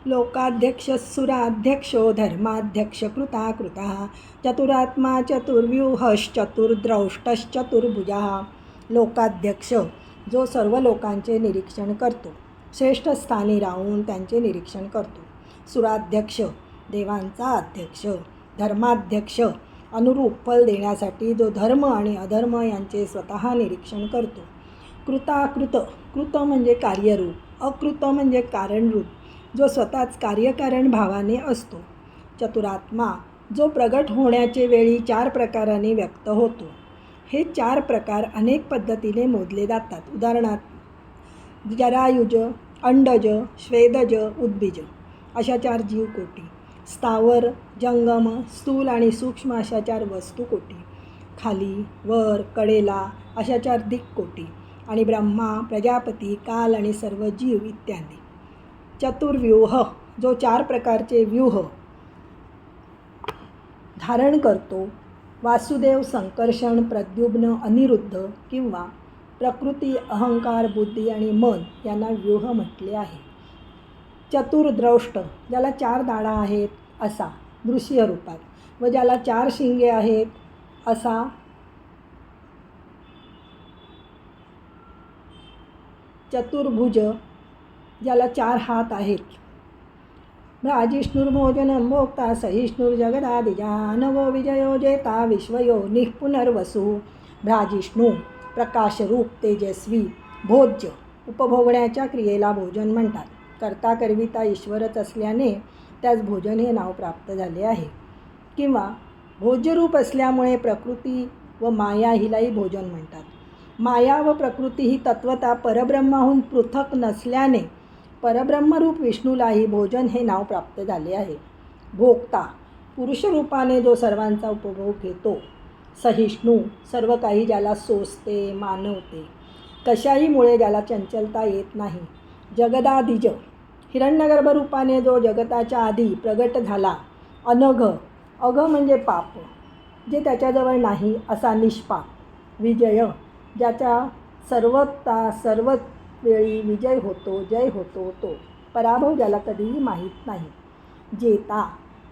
लोकाध्यक्ष सुराध्यक्षो धर्माध्यक्ष कृता चतुरात्मा चतुर्व्यूहश्चतुर्द्रष्टश्चतुर्भुजः. लोकाध्यक्ष जो सर्व लोकांचे निरीक्षण करतो, श्रेष्ठ स्थानी राहून त्यांचे निरीक्षण करतो. सुराध्यक्ष देवांचा अध्यक्ष. धर्माध्यक्ष अनुरूप फल देण्यासाठी जो धर्म आणि अधर्म यांचे स्वतः निरीक्षण करतो. कृताकृत कृत म्हणजे कार्यरूप, अकृत म्हणजे कारणरूप, जो स्वतःच कार्यकारण भावाने असतो. चतुरात्मा जो प्रगट होण्याचे वेळी 4 प्रकाराने व्यक्त होतो. हे 4 प्रकार अनेक पद्धतीने मोजले जातात. उदाहरणार्थ जरायुज, अंडज, स्वेदज, उद्बीज अशा 4 जीवकोटी, स्थावर, जंगम, स्थूल आणि सूक्ष्म अशा 4 वस्तुकोटी, खाली, वर, कडेला अशा 4 दिक्कोटी आणि ब्रह्मा, प्रजापती, काल आणि सर्व जीव इत्यादी. चतुर्व्यूह जो 4 प्रकारचे व्यूह धारण करतो. वासुदेव, संकर्षण, प्रद्युम्न, अनिरुद्ध किंवा प्रकृती, अहंकार, बुद्धी आणि मन यांना व्यूह म्हटले आहे. चतुर्द्रष्ट ज्याला 4 दाढा आहेत असा दृश्य रूपात, व ज्याला 4 शिंगे आहेत असा चतुर्भुज, ज्याला 4 हात आहेत. भ्राजिष्णुर्भोजनं भोक्ता सहिष्णुर्जगदादिजा नवो विजयो जेता विश्वयोनिः पुनर्वसु. भ्राजिष्णू प्रकाशरूप, तेजस्वी, भोज्य उपभोगण्याच्या क्रियेला भोजन म्हणतात. करता करविता ईश्वरच असल्याने त्यास भोजन हे नाव प्राप्त झाले आहे. किंवा भोज्यरूप असल्यामुळे प्रकृती व माया हिलाही भोजन म्हणतात. माया व प्रकृती ही तत्वता परब्रह्माहून पृथक नसल्याने परब्रह्मरूप विष्णूलाही भोजन हे नाव प्राप्त झाले आहे. भोक्ता पुरुषरूपाने जो सर्वांचा उपभोग घेतो. सहिष्णू सर्व काही ज्याला सोसते, मानवते, कशाहीमुळे ज्याला चंचलता येत नाही. जगदादिज हिरण्यगर्भ रूपाने जो जगताच्या आधी प्रगट झाला. अनघ अघ म्हणजे पाप, जे त्याच्याजवळ नाही असा निष्पाप. विजय ज्याचा सर्व वेळी विजय होतो, जय होतो तो. पराभव ज्याला कधीही माहीत नाही. जेता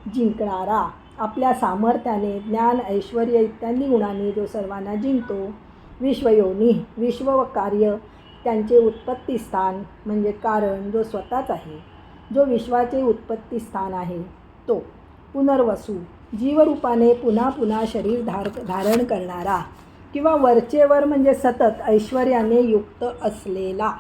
जिंकणारा, आपल्या सामर्थ्याने ज्ञान, ऐश्वर्य इत्यादी गुणांनी जो सर्वांना जिंकतो. विश्वयोनी विश्व व कार्य त्यांचे उत्पत्ती स्थान म्हणजे कारण जो स्वतःच आहे, जो विश्वाचे उत्पत्ती स्थान आहे तो. पुनर्वसू जीवरूपाने पुन्हा पुन्हा शरीर धारण करणारा किंवा वरचेवर म्हणजे सतत ऐश्वर्याने युक्त असलेला.